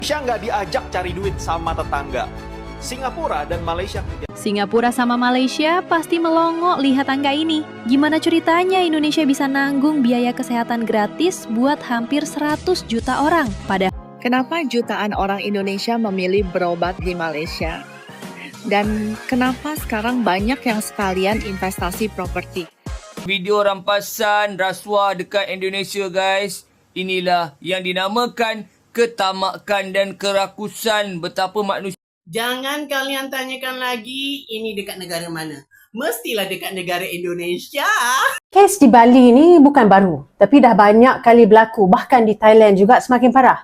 Indonesia nggak diajak cari duit sama tetangga. Singapura dan Malaysia. Singapura sama Malaysia pasti melongo lihat angka ini. Gimana ceritanya Indonesia bisa nanggung biaya kesehatan gratis buat hampir 100 juta orang? Kenapa jutaan orang Indonesia memilih berobat di Malaysia? Dan kenapa sekarang banyak yang sekalian investasi properti? Video rampasan rasuah dekat Indonesia guys. Inilah yang dinamakan ketamakan dan kerakusan betapa manusia. Jangan kalian tanyakan lagi ini dekat negara mana. Mestilah dekat negara Indonesia. Kes di Bali ni bukan baru, tapi dah banyak kali berlaku, bahkan di Thailand juga semakin parah.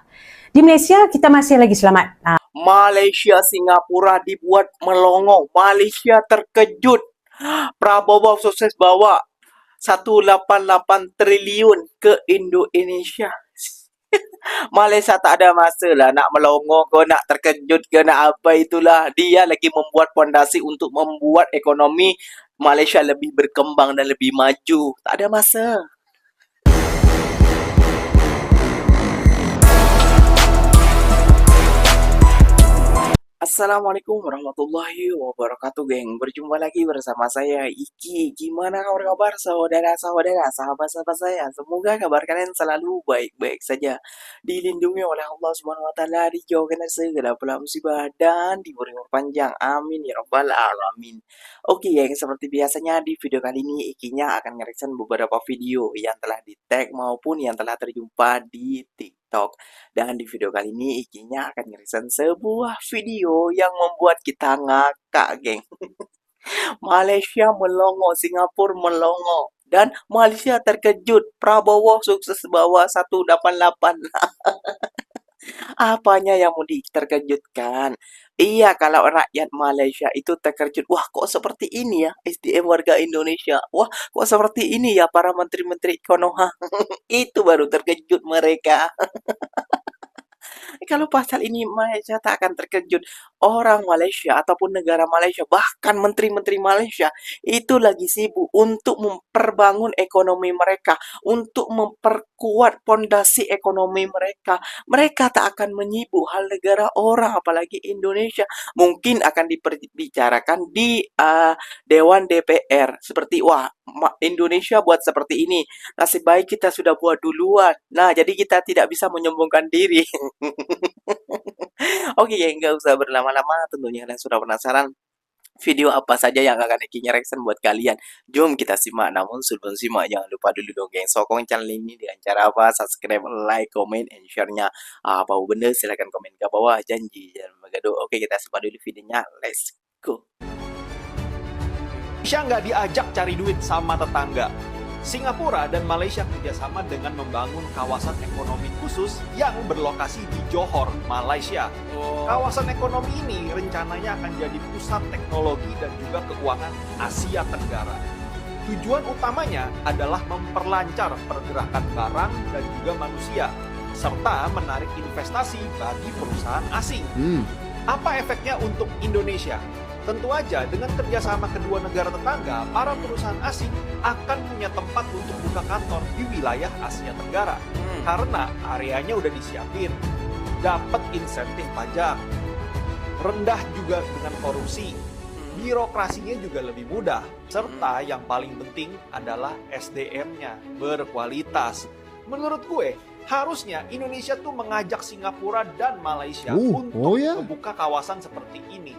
Di Malaysia kita masih lagi selamat. Malaysia, Singapura dibuat melongo. Malaysia terkejut. Prabowo sukses bawa 188 triliun ke Indonesia. Malaysia tak ada masa lah nak melongo ke, nak terkejut ke, nak apa itulah. Dia lagi membuat fondasi untuk membuat ekonomi Malaysia lebih berkembang dan lebih maju. Tak ada masa. Assalamualaikum warahmatullahi wabarakatuh, geng. Berjumpa lagi bersama saya, Iki. Gimana kabar saudara-saudara, sahabat-sahabat saya? Semoga kabar kalian selalu baik-baik saja. Dilindungi oleh Allah Subhanahu wa taala, dijauhkan dari segala bala musibah dan diberi umur panjang. Amin ya rabbal alamin. Oke, geng, seperti biasanya di video kali ini Ikinya akan nge-reaction beberapa video yang telah di-tag maupun yang telah terjumpa di TikTok. Dan di video kali ini Ikinya akan nge-reaction sebuah video yang membuat kita ngakak, geng. Malaysia melongo, Singapura melongo, dan Malaysia terkejut. Prabowo sukses bawa 188. Apanya yang mau diterkejutkan? Iya, kalau rakyat Malaysia itu terkejut. Wah, kok seperti ini ya SDM warga Indonesia? Wah, kok seperti ini ya para menteri-menteri Konoha? Itu baru terkejut mereka. Kalau pasal ini Malaysia tak akan terkejut. Orang Malaysia ataupun negara Malaysia, bahkan menteri-menteri Malaysia itu lagi sibuk untuk memperbangun ekonomi mereka, untuk memperkuat fondasi ekonomi mereka. Mereka tak akan menyibuk hal negara orang, apalagi Indonesia. Mungkin akan dibicarakan di Dewan DPR. Seperti, wah, Indonesia buat seperti ini. Nasib baik kita sudah buat duluan. Nah, jadi kita tidak bisa menyombongkan diri. Oke, ya, nggak usah berlama-lama. Tentunya kalian sudah penasaran video apa saja yang akan Ikinya reaction buat kalian. Jom kita simak. Namun sebelum simak, jangan lupa dulu dong, geng, sokong channel ini dengan cara apa? Subscribe, like, comment, and share-nya. Apa bener, silahkan komen ke bawah. Janji jangan begaduh. Oke, kita simak dulu videonya. Let's go. Indonesia nggak diajak cari duit sama tetangga. Singapura dan Malaysia kerjasama dengan membangun kawasan ekonomi khusus yang berlokasi di Johor, Malaysia. Kawasan ekonomi ini rencananya akan jadi pusat teknologi dan juga keuangan Asia Tenggara. Tujuan utamanya adalah memperlancar pergerakan barang dan juga manusia, serta menarik investasi bagi perusahaan asing. Apa efeknya untuk Indonesia? Tentu aja dengan kerjasama kedua negara tetangga, para perusahaan asing akan punya tempat untuk buka kantor di wilayah Asia Tenggara. Karena areanya udah disiapin, dapat insentif pajak, rendah juga dengan korupsi, birokrasinya juga lebih mudah, serta yang paling penting adalah SDM-nya berkualitas. Menurut gue, harusnya Indonesia tuh mengajak Singapura dan Malaysia untuk membuka kawasan seperti ini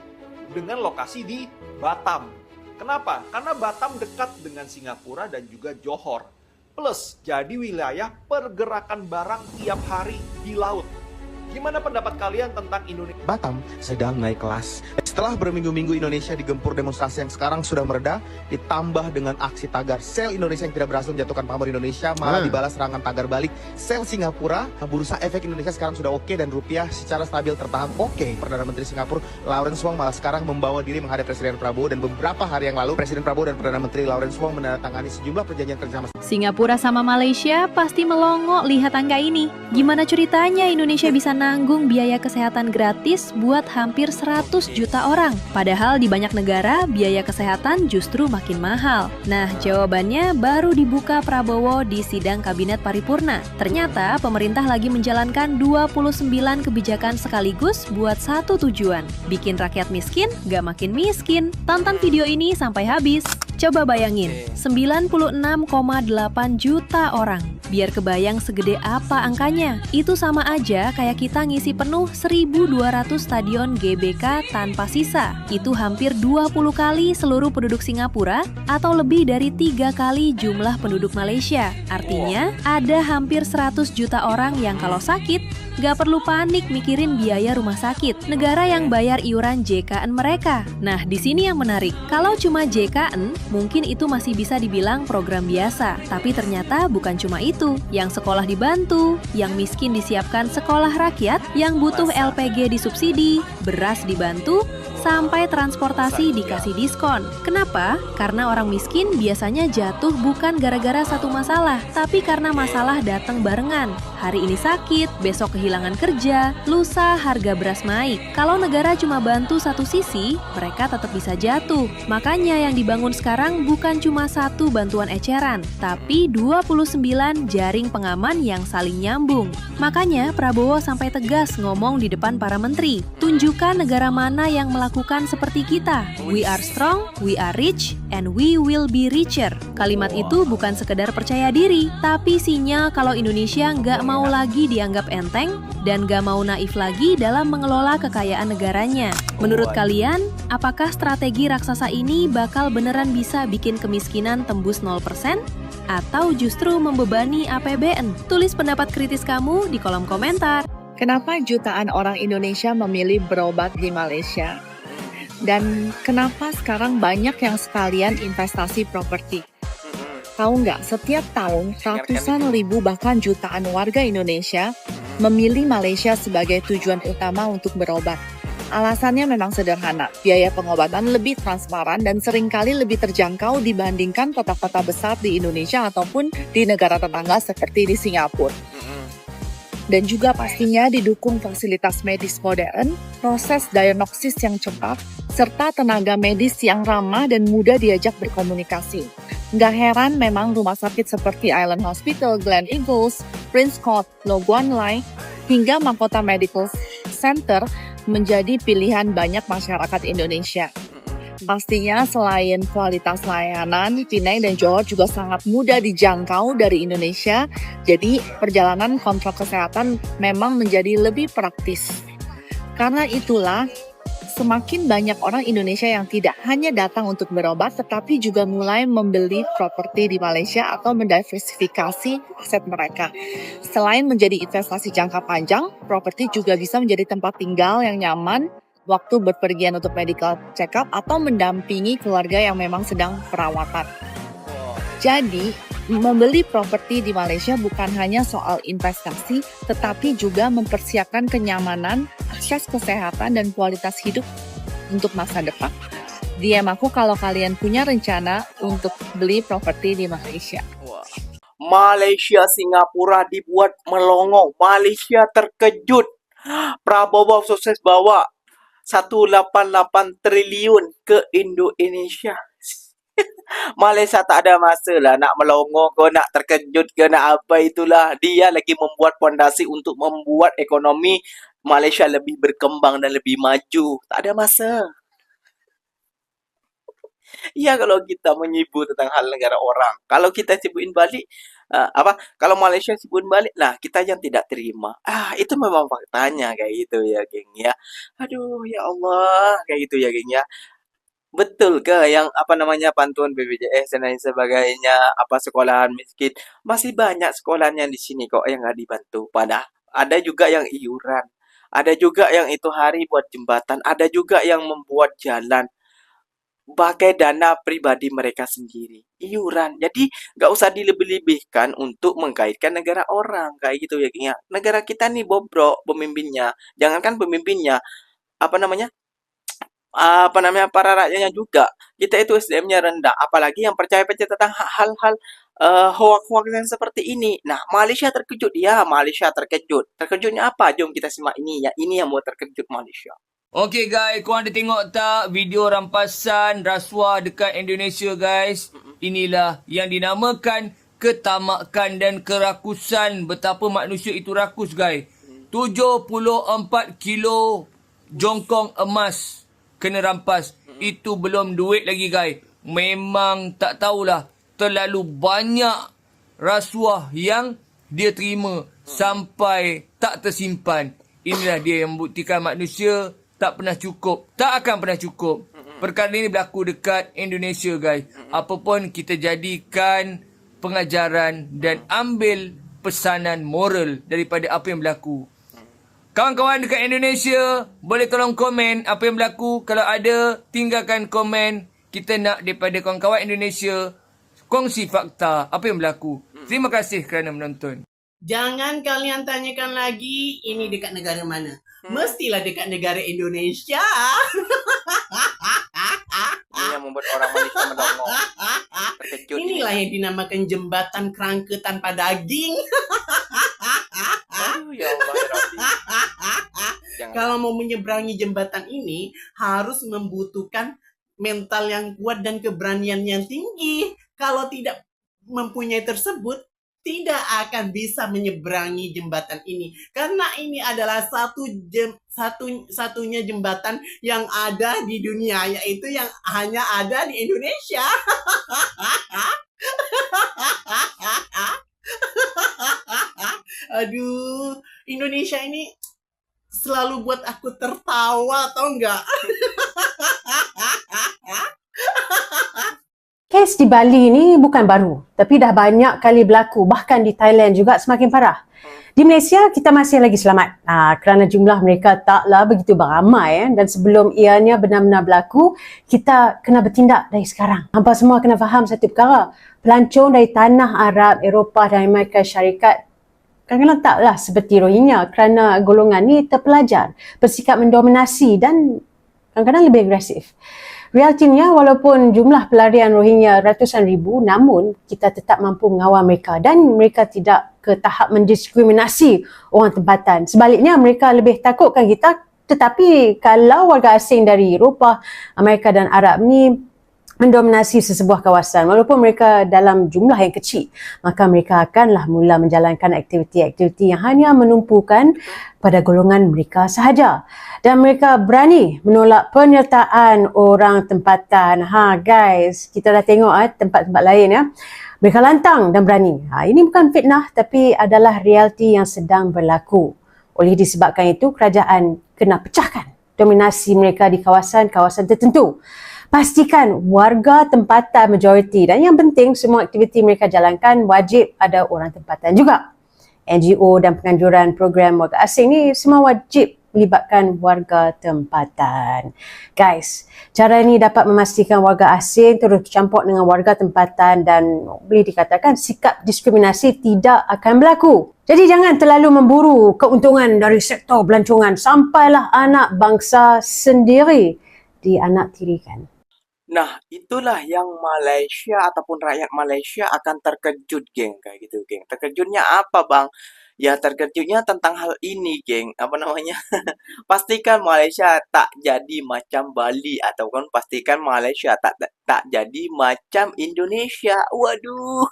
dengan lokasi di Batam. Kenapa? Karena Batam dekat dengan Singapura dan juga Johor. Plus, jadi wilayah pergerakan barang tiap hari di laut. Gimana pendapat kalian tentang Indonesia? Batam sedang naik kelas. Setelah berminggu-minggu Indonesia digempur demonstrasi yang sekarang sudah mereda, ditambah dengan aksi tagar sel Indonesia yang tidak berhasil menjatuhkan pamor Indonesia, malah dibalas serangan tagar balik sel Singapura. Bursa efek Indonesia sekarang sudah oke dan rupiah secara stabil tertahan oke. Perdana Menteri Singapura Lawrence Wong malah sekarang membawa diri menghadap Presiden Prabowo, dan beberapa hari yang lalu Presiden Prabowo dan Perdana Menteri Lawrence Wong menandatangani sejumlah perjanjian kerjasama. Singapura sama Malaysia pasti melongo lihat angka ini. Gimana ceritanya Indonesia bisa nanggung biaya kesehatan gratis buat hampir 100 juta orang. Padahal di banyak negara, biaya kesehatan justru makin mahal. Nah, jawabannya baru dibuka Prabowo di sidang Kabinet Paripurna. Ternyata pemerintah lagi menjalankan 29 kebijakan sekaligus buat satu tujuan, bikin rakyat miskin gak makin miskin. Tonton video ini sampai habis. Coba bayangin, 96,8 juta orang. Biar kebayang segede apa angkanya. Itu sama aja kayak kita ngisi penuh 1.200 stadion GBK tanpa sisa. Itu hampir 20 kali seluruh penduduk Singapura atau lebih dari 3 kali jumlah penduduk Malaysia. Artinya, ada hampir 100 juta orang yang kalau sakit, gak perlu panik mikirin biaya rumah sakit. Negara yang bayar iuran JKN mereka. Nah, di sini yang menarik. Kalau cuma JKN, mungkin itu masih bisa dibilang program biasa. Tapi ternyata bukan cuma itu. Yang sekolah dibantu, yang miskin disiapkan sekolah rakyat, yang butuh LPG disubsidi, beras dibantu, sampai transportasi dikasih diskon. Kenapa? Karena orang miskin biasanya jatuh bukan gara-gara satu masalah, tapi karena masalah datang barengan. Hari ini sakit, besok kehilangan kerja, lusa harga beras naik. Kalau negara cuma bantu satu sisi, mereka tetap bisa jatuh. Makanya yang dibangun sekarang bukan cuma satu bantuan eceran, tapi 29 jaring pengaman yang saling nyambung. Makanya Prabowo sampai tegas ngomong di depan para menteri, tunjukkan negara mana yang melakukan seperti kita. We are strong, we are rich, and we will be richer. Kalimat itu bukan sekedar percaya diri, tapi sinyal kalau Indonesia nggak mau lagi dianggap enteng dan nggak mau naif lagi dalam mengelola kekayaan negaranya. Menurut kalian, apakah strategi raksasa ini bakal beneran bisa bikin kemiskinan tembus 0%? Atau justru membebani APBN? Tulis pendapat kritis kamu di kolom komentar. Kenapa jutaan orang Indonesia memilih berobat di Malaysia? Dan kenapa sekarang banyak yang sekalian investasi properti? Tahu nggak, setiap tahun ratusan ribu bahkan jutaan warga Indonesia memilih Malaysia sebagai tujuan utama untuk berobat. Alasannya memang sederhana, biaya pengobatan lebih transparan dan seringkali lebih terjangkau dibandingkan kota-kota besar di Indonesia ataupun di negara tetangga seperti di Singapura. Dan juga pastinya didukung fasilitas medis modern, proses diagnosis yang cepat, serta tenaga medis yang ramah dan mudah diajak berkomunikasi. Nggak heran memang rumah sakit seperti Island Hospital, Glen Eagles, Prince Court, Lo Guan Lai, hingga Mahkota Medical Center menjadi pilihan banyak masyarakat Indonesia. Pastinya selain kualitas layanan, Penang dan Johor juga sangat mudah dijangkau dari Indonesia, jadi perjalanan kontrol kesehatan memang menjadi lebih praktis. Karena itulah, semakin banyak orang Indonesia yang tidak hanya datang untuk berobat, tetapi juga mulai membeli properti di Malaysia atau mendiversifikasi aset mereka. Selain menjadi investasi jangka panjang, properti juga bisa menjadi tempat tinggal yang nyaman waktu berpergian untuk medical check-up atau mendampingi keluarga yang memang sedang perawatan. Jadi, membeli properti di Malaysia bukan hanya soal investasi, tetapi juga mempersiapkan kenyamanan, akses kesehatan, dan kualitas hidup untuk masa depan. DM aku kalau kalian punya rencana untuk beli properti di Malaysia. Malaysia Singapura dibuat melongo. Malaysia terkejut. Prabowo sukses bawa 188 triliun ke Indonesia. Malaysia tak ada masa lah nak melongo ke, nak terkejut ke, nak apa itulah. Dia lagi membuat fondasi untuk membuat ekonomi Malaysia lebih berkembang dan lebih maju. Tak ada masa. Ya, kalau kita menyibuk tentang hal negara orang, kalau kita sibukin balik, kalau Malaysia sibukin balik, lah kita yang tidak terima. Itu memang faktanya kayak gitu ya, geng ya. Aduh, ya Allah, kayak gitu ya, geng ya. Betul ke yang bantuan BPJS dan lain sebagainya, sekolahan miskin, masih banyak sekolahan yang di sini kok yang nggak dibantu. Padahal ada juga yang iuran, ada juga yang itu hari buat jembatan, ada juga yang membuat jalan pakai dana pribadi mereka sendiri, iuran. Jadi nggak usah dilebih-lebihkan untuk mengkaitkan negara orang kayak gitu ya, geng ya. Negara kita nih bobrok pemimpinnya, jangankan pemimpinnya, para rakyatnya juga. Kita itu SDM-nya rendah, apalagi yang percaya tentang hal-hal hoak-hoak yang seperti ini. Nah, Malaysia terkejut. Ya, Malaysia terkejut. Terkejutnya apa? Jom kita simak ini ya. Ini yang mau terkejut Malaysia. Okay guys, korang ada tengok tak video rampasan rasuah dekat Indonesia guys? Inilah yang dinamakan ketamakan dan kerakusan. Betapa manusia itu rakus guys. 74 kilo jongkong emas kena rampas. Itu belum duit lagi guys. Memang tak tahulah, terlalu banyak rasuah yang dia terima sampai tak tersimpan. Inilah dia yang membuktikan manusia tak pernah cukup. Tak akan pernah cukup. Perkara ini berlaku dekat Indonesia guys. Apa pun kita jadikan pengajaran dan ambil pesanan moral daripada apa yang berlaku. Kawan-kawan dekat Indonesia, boleh tolong komen apa yang berlaku. Kalau ada, tinggalkan komen. Kita nak daripada kawan-kawan Indonesia kongsi fakta apa yang berlaku. Terima kasih kerana menonton. Jangan kalian tanyakan lagi ini dekat negara mana. Mestilah dekat negara Indonesia. Ini yang membuat orang Malaysia mendongok. Terkejut. Inilah yang dinamakan jembatan kerangka tanpa daging. Aduh, ya Allah, ya Rabbi. Jangan. Kalau mau menyeberangi jembatan ini harus membutuhkan mental yang kuat dan keberanian yang tinggi. Kalau tidak mempunyai tersebut, tidak akan bisa menyeberangi jembatan ini. Karena ini adalah satunya jembatan yang ada di dunia, yaitu yang hanya ada di Indonesia. Aduh, Indonesia ini selalu buat aku tertawa, tau nggak? Kes di Bali ni bukan baru, tapi dah banyak kali berlaku, bahkan di Thailand juga semakin parah. Di Malaysia, kita masih lagi selamat kerana jumlah mereka taklah begitu beramai dan sebelum ianya benar-benar berlaku, kita kena bertindak dari sekarang. Hampa semua kena faham satu perkara, pelancong dari tanah Arab, Eropah dan Amerika Syarikat kadang-kadang taklah seperti Rohingya kerana golongan ni terpelajar, bersikap mendominasi dan kadang-kadang lebih agresif. Realitinya, walaupun jumlah pelarian Rohingya ratusan ribu, namun kita tetap mampu mengawal mereka dan mereka tidak ke tahap mendiskriminasi orang tempatan. Sebaliknya, mereka lebih takutkan kita. Tetapi kalau warga asing dari Eropah, Amerika dan Arab ni mendominasi sesebuah kawasan, walaupun mereka dalam jumlah yang kecil, maka mereka akanlah mula menjalankan aktiviti-aktiviti yang hanya menumpukan pada golongan mereka sahaja. Dan mereka berani menolak penyertaan orang tempatan. Guys, kita dah tengok tempat-tempat lain ya. Mereka lantang dan berani. Ini bukan fitnah tapi adalah realiti yang sedang berlaku. Oleh disebabkan itu, kerajaan kena pecahkan dominasi mereka di kawasan-kawasan tertentu. Pastikan warga tempatan majoriti dan yang penting semua aktiviti mereka jalankan wajib ada orang tempatan juga. NGO dan penganjuran program warga asing ni semua wajib melibatkan warga tempatan. Guys, cara ini dapat memastikan warga asing terus bercampur dengan warga tempatan dan boleh dikatakan sikap diskriminasi tidak akan berlaku. Jadi jangan terlalu memburu keuntungan dari sektor pelancongan sampailah anak bangsa sendiri dianaktirikan. Nah, itulah yang Malaysia ataupun rakyat Malaysia akan terkejut, geng. Kayak gitu, geng. Terkejutnya apa, Bang? Ya, terkejutnya tentang hal ini, geng. Apa namanya? Pastikan Malaysia tak jadi macam Bali. Ataupun pastikan Malaysia tak jadi macam Indonesia. Waduh.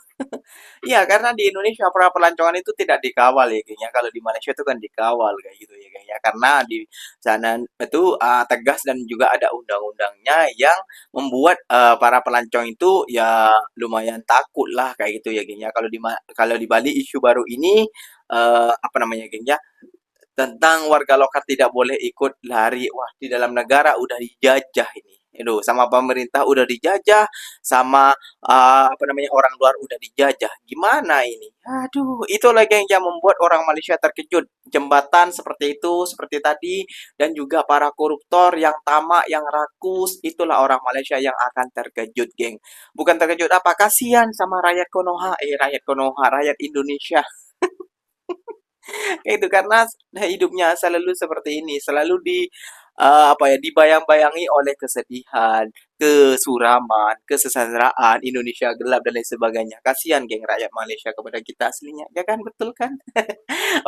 Ya, karena di Indonesia para pelancongan itu tidak dikawal ya, geng. Ya, kalau di Malaysia itu kan dikawal kayak gitu ya, geng. Ya, karena di sana itu tegas dan juga ada undang-undangnya yang membuat para pelancong itu ya lumayan takut lah kayak gitu ya, geng. Ya, kalau di Bali isu baru ini apa namanya, geng, ya, tentang warga lokal tidak boleh ikut lari. Wah, di dalam negara udah dijajah ini. Aduh, sama pemerintah udah dijajah, sama apa namanya orang luar udah dijajah. Gimana ini? Aduh, itulah geng yang membuat orang Malaysia terkejut. Jembatan seperti itu, seperti tadi, dan juga para koruptor yang tamak, yang rakus, itulah orang Malaysia yang akan terkejut, geng. Bukan terkejut apa? Kasihan sama rakyat Konoha, rakyat Indonesia. Itu karena hidupnya selalu seperti ini, selalu dibayang-bayangi oleh kesedihan, kesuraman, kesejahteraan, Indonesia gelap dan lain sebagainya. Kasihan geng rakyat Malaysia kepada kita aslinya, ya kan? Betul kan?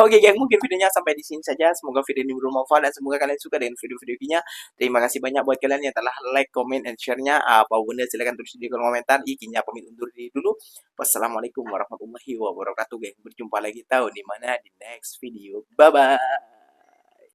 Oke geng, mungkin videonya sampai di sini saja. Semoga video ini bermanfaat dan semoga kalian suka dengan video-videonya. Terima kasih banyak buat kalian yang telah like, comment, and share-nya. Apa benda silahkan tulis di kolom komentar. Ikinya pamit undur diri dulu. Wassalamualaikum warahmatullahi wabarakatuh geng. Berjumpa lagi tahun di mana di next video. Bye bye.